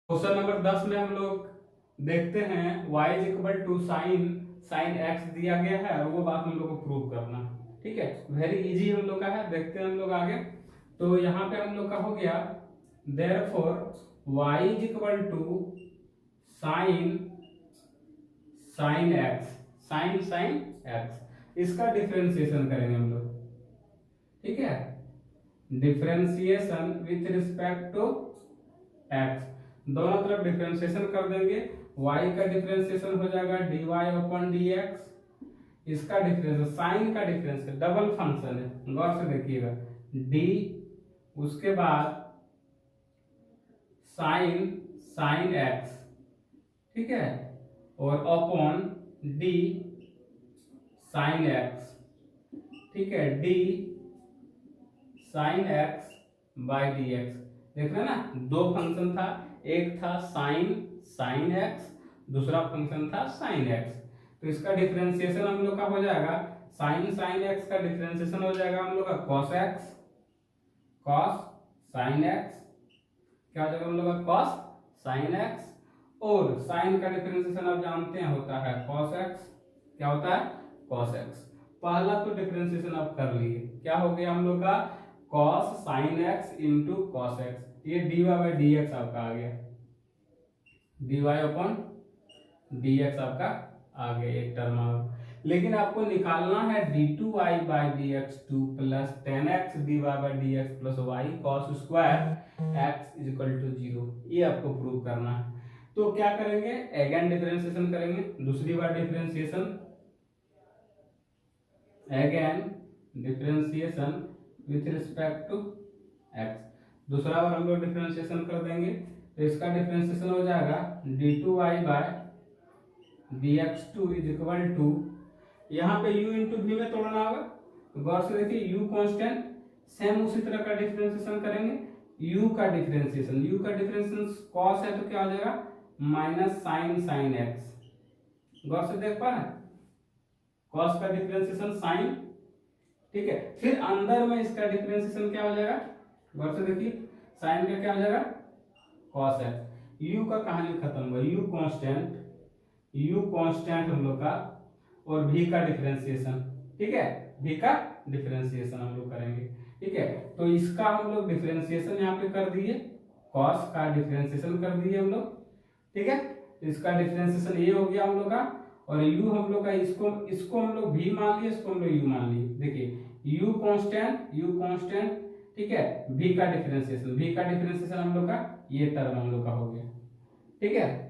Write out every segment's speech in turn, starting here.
Question number 10 में हम लोग देखते हैं y is equal to sine x दिया गया है और वो बात हम लोग को प्रूव करना। ठीक है, वेरी इजी हम लोग का है। देखते हैं हम लोग आगे। तो यहाँ पे हम लोग का हो गया therefore y is equal to sine sine x sine x इसका डिफरेंशिएशन करेंगे हम लोग। ठीक है, differentiation with respect to x, दोनों तरफ डिफरेंशिएशन कर देंगे। y का डिफरेंशिएशन हो जाएगा dy अपॉन dx, इसका डिफरेंस साइन का डिफरेंस डबल फंक्शन है, गौर से देखिएगा d, उसके बाद साइन x, ठीक है, और अपॉन d साइन x, ठीक है, d sine x by dx। देख रहे हैं ना, दो फंक्शन था, एक था साइन एक्स, दूसरा फंक्शन था साइन एक्स। तो इसका डिफरेंशिएशन हम लोग का हो जाएगा साइन एक्स का डिफरेंशिएशन हो जाएगा हम लोग का cos x, cos sine x, क्या हो जाएगा हम लोग का कॉस साइन एक्स, और साइन का डिफरेंशिएशन आप जानते हैं होता है कॉस एक्स, क्या होता है कॉस एक्स। पहला तो डिफरेंशिएशन आप कर लिए, क्या हो गया हम लोग का cos sine x into cos x, ये dy बाई डी एक्स आपका आ गया, dy अपॉन डी एक्स आपका आ गया एक टर्म आ। लेकिन आपको निकालना है d2y by d x two plus ten x d y by d x plus y cos square x is equal to 0, ये आपको प्रूव करना है। तो क्या करेंगे, अगेन डिफरेंशिएशन करेंगे, दूसरी बार differentiation, again differentiation with respect to X, दूसरा बार हम लोग डिफरेंशिएशन कर देंगे। तो इसका डिफरेंशिएशन हो जाएगा d2y by d x two is equal to, यहाँ पे u इंटू वी में तोड़ना होगा, तो गौर से देखिए u कांस्टेंट, सेम उसी तरह का डिफरेंशिएशन करेंगे। u का डिफरेंशिएशन cos है तो क्या हो जाएगा माइनस साइन एक्स, गौर से देख पा रहे हैं, cos का डिफरेंशिएशन साइन, ठीक है। फिर अंदर में इसका डिफरेंशिएशन क्या हो जाएगा, गौर से देखिए, साइन का क्या हो जाएगा cos x, u का कहानी खत्म हुआ, u कांस्टेंट हम लोग का, और v का डिफरेंशिएशन, ठीक है, v का डिफरेंशिएशन हम लोग करेंगे। ठीक है, तो इसका हम लोग डिफरेंशिएशन यहाँ पे कर दिए, cos का डिफरेंशिएशन कर दिए हम लोग, ठीक है। इसका डिफरेंशिएशन ये हो गया हम लोग का, और u हम लोग का इसको हम लोग v मान लिए, इसको हम लोग u मान लिए। देखिए u कांस्टेंट, ठीक है, v का डिफरेंशिएशन हम लोग का ये टर्म हम लोग का हो गया, ठीक है।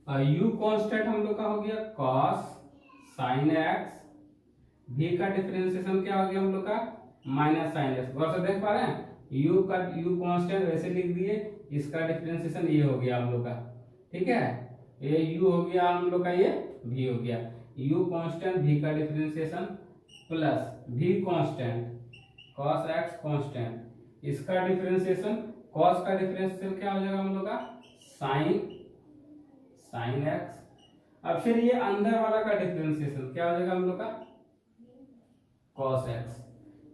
u कांस्टेंट हम लोग का हो गया cos साइन एक्स, v का डिफरेंशिएशन क्या हो गया हम लोग का माइनस साइन एक्स, गौर से देख पा रहे हैं, u कांस्टेंट वैसे लिख दिए, इसका डिफरेंशिएशन ये हो गया हम लोग का, ठीक है, ये u हो गया हम लोग का, ये v हो गया, u कांस्टेंट v का differentiation plus v constant cos x constant, इसका डिफरेंशिएशन, cos का डिफरेंशिएशन क्या हो जाएगा हम लोग का साइन x, अब फिर ये अंदर वाला का डिफरेंशिएशन क्या हो जाएगा हम लोग का cos x,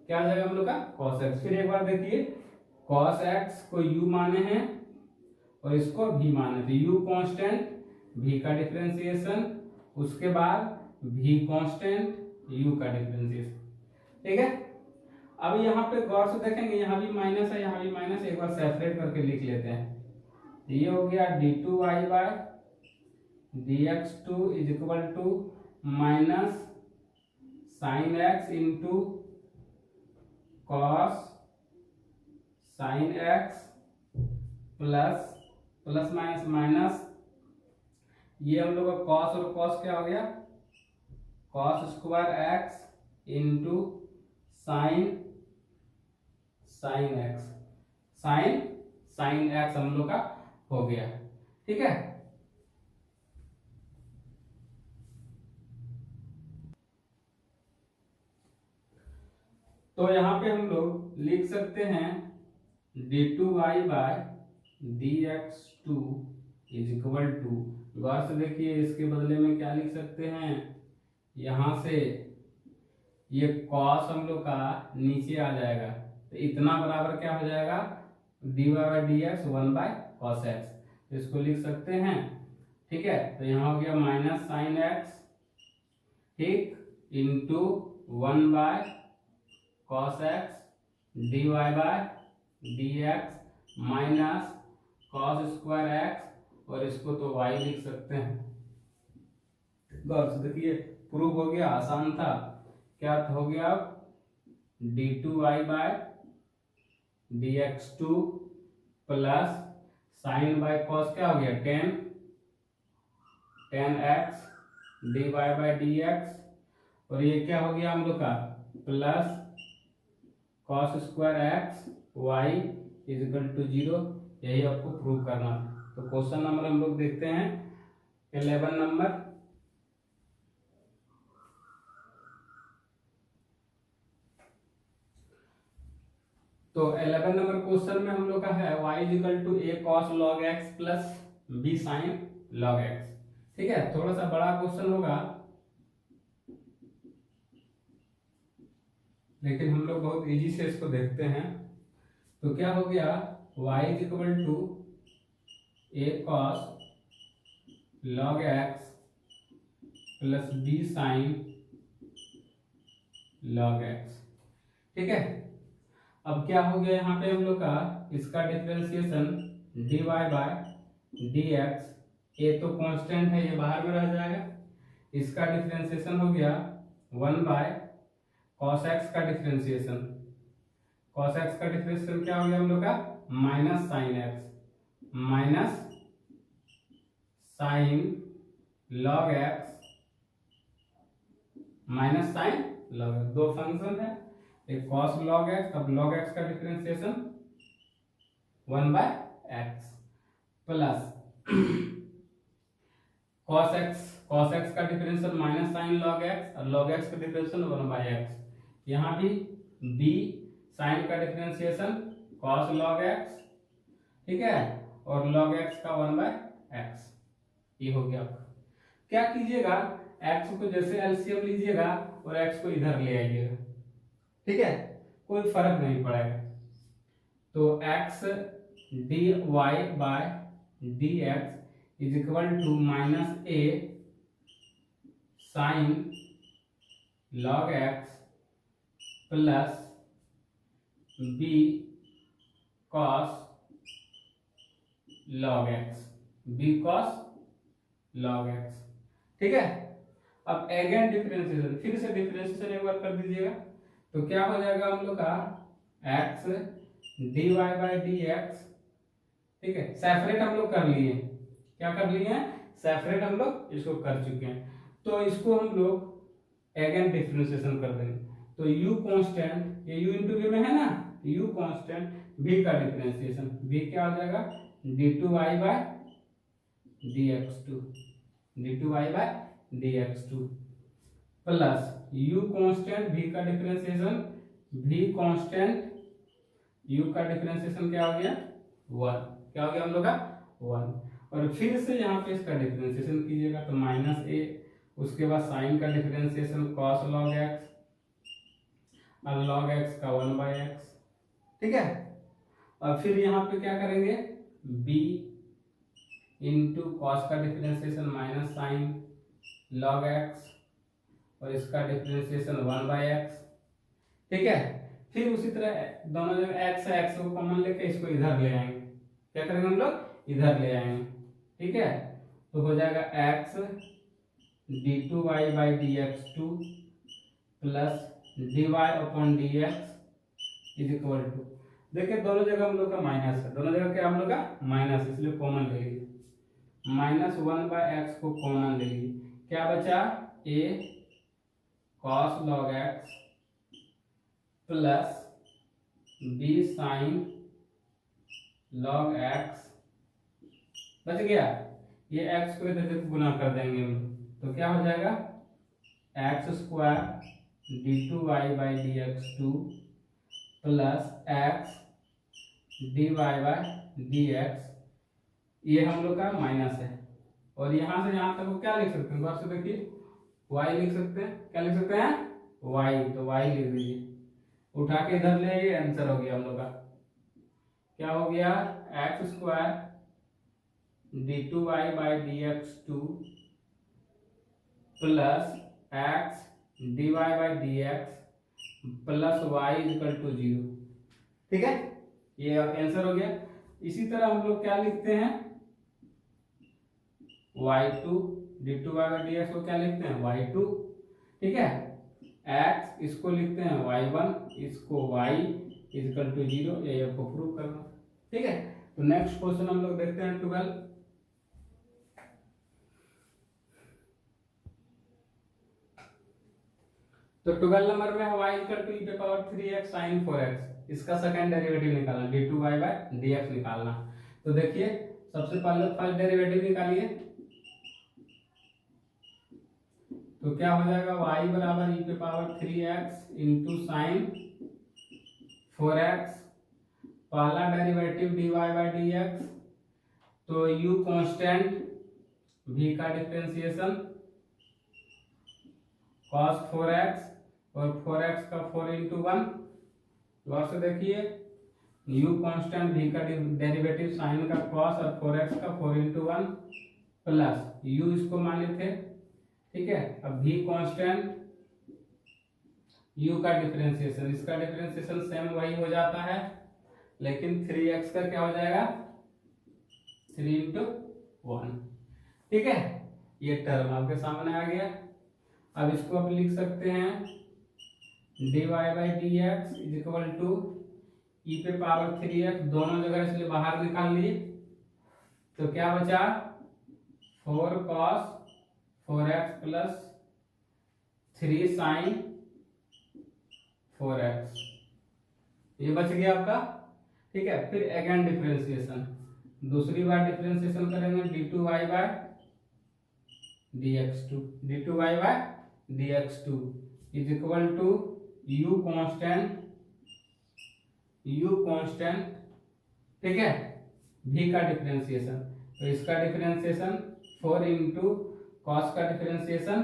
क्या हो जाएगा हम लोग का cos x। फिर एक बार देखिए, cos x को u माने हैं और इसको v माने थे, u कांस्टेंट v का डिफरेंशिएशन, उसके बाद v कांस्टेंट u का डिफरेंशिएशन, ठीक है। अब यहाँ पे गौर से देखेंगे, यहाँ भी माइनस है, यहाँ भी माइनस, एक बार सेपरेट करके लिख लेते हैं। ये हो गया d2y by dx2 is equal to minus sine x into cos sine x plus minus, ये हम लोग का कॉस और कॉस क्या हो गया cos square x into sine x हम लोग का हो गया, ठीक है। तो यहाँ पे हम लोग लिख सकते हैं d2y by dx2 is equal to, गौर से देखिए, इसके बदले में क्या लिख सकते हैं, यहां से ये कॉस हम लोग का नीचे आ जाएगा, तो इतना बराबर क्या हो जाएगा, dy by d x 1/cos x। इसको लिख सकते हैं, ठीक है। तो यहाँ हो गया माइनस साइन एक्स, ठीक, into 1/cos x dy by d x minus cos square x, और इसको तो y लिख सकते हैं। गौर से देखिए, प्रूफ हो गया, आसान था। क्या हो गया अब, d2y by dx2 plus sine by cos क्या हो गया 10 x dy बाय dx, और ये क्या हो गया हम लोग का plus cos square x y is equal to 0। यही आपको प्रूव करना है। तो क्वेश्चन नंबर हम लोग देखते हैं 11 नंबर। तो 11 नंबर क्वेश्चन में हम लोग का है y is equal to a cos log x plus b sin log x। ठीक है, थोड़ा सा बड़ा क्वेश्चन होगा, लेकिन हम लोग बहुत इजी से इसको देखते हैं। तो क्या हो गया, y is equal to a cos log x plus b sin log x। ठीक है, अब क्या हो गया यहाँ पे हम लोग का, इसका डिफरेंशिएशन dy बाय dx, ये तो कांस्टेंट है, ये बाहर में रह जाएगा। इसका डिफरेंशिएशन हो गया 1/cos x का डिफरेंशिएशन, cos x का डिफरेंशिएशन क्या हो गया हम लोग का, minus sine x minus sine log x minus sine log x। दो फंक्शन है, एक cos log x, अब log x का differentiation 1/x plus cos x का differential minus sine log x, और log x का डिफरेंशियल 1/x। यहाँ भी b साइन का डिफरेंशिएशन cos log x, ठीक है, और log x का 1/x। ये हो गया। क्या कीजिएगा, x को जैसे एलसीएम लीजिएगा और x को इधर ले आइएगा, ठीक है, कोई फर्क नहीं पड़ेगा। तो x dy by dx is equal to minus a sine log x plus b cos log x, b cos log x। ठीक है, अब अगेन डिफरेंशिएशन, फिर से डिफरेंशिएशन एक बार कर दीजिएगा। तो क्या हो जाएगा हम लोग का, x dy बाय dx, ठीक है, सेपरेट हम लोग कर लिए, क्या कर लिए हैं, सेपरेट हम लोग इसको कर चुके हैं। तो इसको हम लोग अगेन डिफरेंशिएशन कर देंगे। तो u कांस्टेंट, ये u इंटू v में है ना, u कांस्टेंट, v का डिफरेंशिएशन, v क्या हो जाएगा, d2y by dx2, d2y by dx2 plus u constant, v का डिफरेंशिएशन, v कांस्टेंट, u का डिफरेंशिएशन क्या हो गया 1, क्या हो गया हम लोग का 1। और फिर से यहाँ पे इसका डिफरेंशिएशन कीजिएगा, तो माइनस a, उसके बाद साइन का डिफरेंशिएशन cos log x और log x का 1/x। ठीक है, और फिर यहाँ पे क्या करेंगे, b इंटू कॉस का differentiation minus sine log x, और इसका डिफरेंशिएशन 1/x। ठीक है, फिर उसी तरह दोनों जगह x है, x को कॉमन लेके इसको इधर ले आएंगे, क्या करेंगे हम लोग, इधर ले आएंगे। ठीक है, तो हो जाएगा x d2y by dx2 plus dy upon dx is equal to, देखिए दोनों जगह हम लोग का माइनस है, दोनों जगह क्या हम लोग का माइनस, इसलिए कॉमन ले लीजिए, माइनस 1/x को कॉमन ले लीजिए, क्या बचा, a cos log x plus b sin log x बच गया। ये x को इधर से गुना कर देंगे हम, तो क्या हो जाएगा, x square d2y by dx2 plus x dy by dx, ये हम लोग का माइनस है, और यहाँ से यहाँ तक क्या लिख सकते हैं, बार से देखिए y लिख सकते हैं, क्या लिख सकते हैं वाई, तो वाई लिख दीजिए, उठा के इधर ले आइए, आंसर हो गया हम लोग का। क्या हो गया? X square d2y/dx2 plus x dy/dx plus y equal to 0। ठीक है, ये आंसर हो गया। इसी तरह हम लोग क्या लिखते हैं, y2 d2y/dx को क्या लिखते हैं, y2। ठीक है, x इसको लिखते हैं y1, इसको y इक्वल टू 0, ये आपको प्रूव करना। ठीक है, तो नेक्स्ट क्वेश्चन हम लोग देखते हैं 12। तो 12 नंबर में y equal to e⁻3x sin 4x, इसका सेकंड डेरिवेटिव निकालना, d2y/dx निकालना। तो देखिए सबसे पहले फर्स्ट डेरिवेटिव निकालिए, तो क्या हो जाएगा, y बराबर e⁻3x इंटू साइन 4x, पहला डेरिवेटिव dy/dx, तो u कांस्टेंट, v का डिफरेंशिएशन cos 4x और 4x का 4 इंटू 1। गौर से देखिए, u कांस्टेंट, v का डेरिवेटिव साइन का cos और 4x का 4 इंटू 1 प्लस u इसको मान लेते। ठीक है, अब v कांस्टेंट, u का डिफरेंशिएशन, इसका डिफरेंशिएशन सेम वही हो जाता है, लेकिन 3x का क्या हो जाएगा, 3 इंटू 1। ठीक है, ये टर्म आपके सामने आ गया। अब इसको आप लिख सकते हैं dy/dx is equal to e⁻3x, दोनों जगह इसलिए बाहर निकाल लिए, तो क्या बचा, 4 cos 4x plus 3 sin 4x, ये बच गया आपका। ठीक है, फिर अगेन डिफरेंशिएशन, दूसरी बार डिफरेंशिएशन करेंगे d2y/dx2 is equal to u constant. ठीक है, v का डिफरेंशिएशन, तो इसका डिफरेंशिएशन 4 इंटू कॉस का differentiation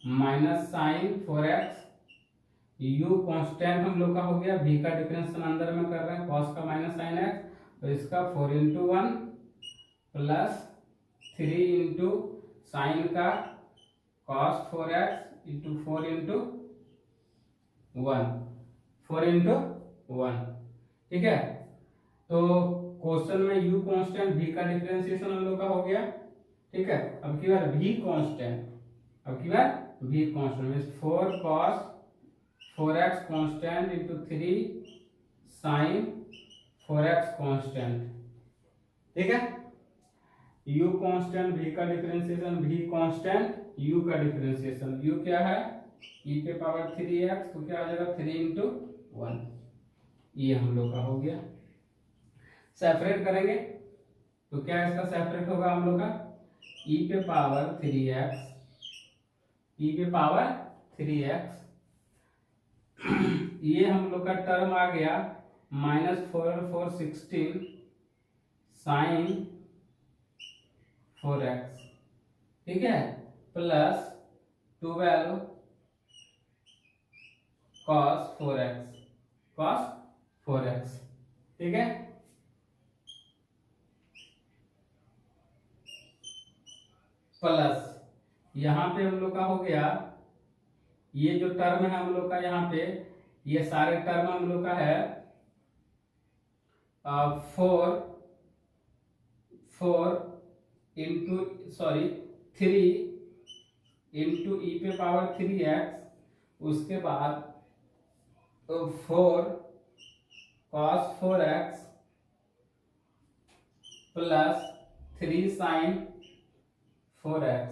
minus sine 4x, u constant हम लोग का हो गया, v का डिफरेंशिएशन अंदर में कर रहे हैं, cos का माइनस साइन x, तो इसका 4 इंटू 1 प्लस 3 इंटू साइन का cos 4x into 4 into 1, 4 into 1। ठीक है, तो क्वेश्चन में u कांस्टेंट, v का डिफरेंशिएशन हम लोग का हो गया। ठीक है, अब की बार v constant, means 4 cos 4x constant into 3 sine 4x constant. ठीक है, u कांस्टेंट, v का डिफरेंशिएशन, v कांस्टेंट, u का डिफरेंशिएशन, u क्या है, e⁻3x, तो क्या आ जाएगा 3 इंटू 1, ये हम लोग का हो गया। सेपरेट करेंगे तो क्या इसका सेपरेट होगा हम लोग का, e⁻3x, ये हम लोग का टर्म आ गया -4 और 4 16 साइन 4x। ठीक है, प्लस 12 cos 4x। ठीक है, प्लस यहाँ पे हम लोग का हो गया, ये जो टर्म है हम लोग का, यहाँ पे ये सारे टर्म हम लोग का है 3 इंटू e⁻3x, उसके बाद 4 cos 4x plus 3 sin 4x।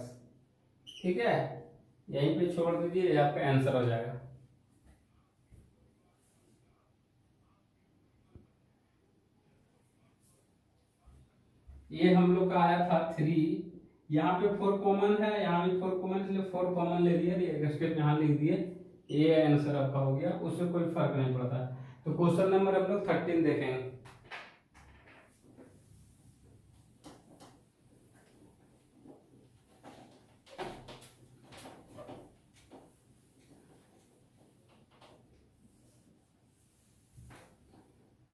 ठीक है, यहीं पे छोड़ दीजिए, आपका आंसर हो जाएगा। ये हम लोग का आया था 3, यहाँ पे 4 कॉमन है, यहाँ भी 4 कॉमन, इसलिए 4 कॉमन ले लिए, एक स्टेप यहाँ लिख दिए, ये आंसर आपका हो गया, उससे कोई फर्क नहीं पड़ता। तो क्वेश्चन नंबर हम लोग 13 देखेंगे।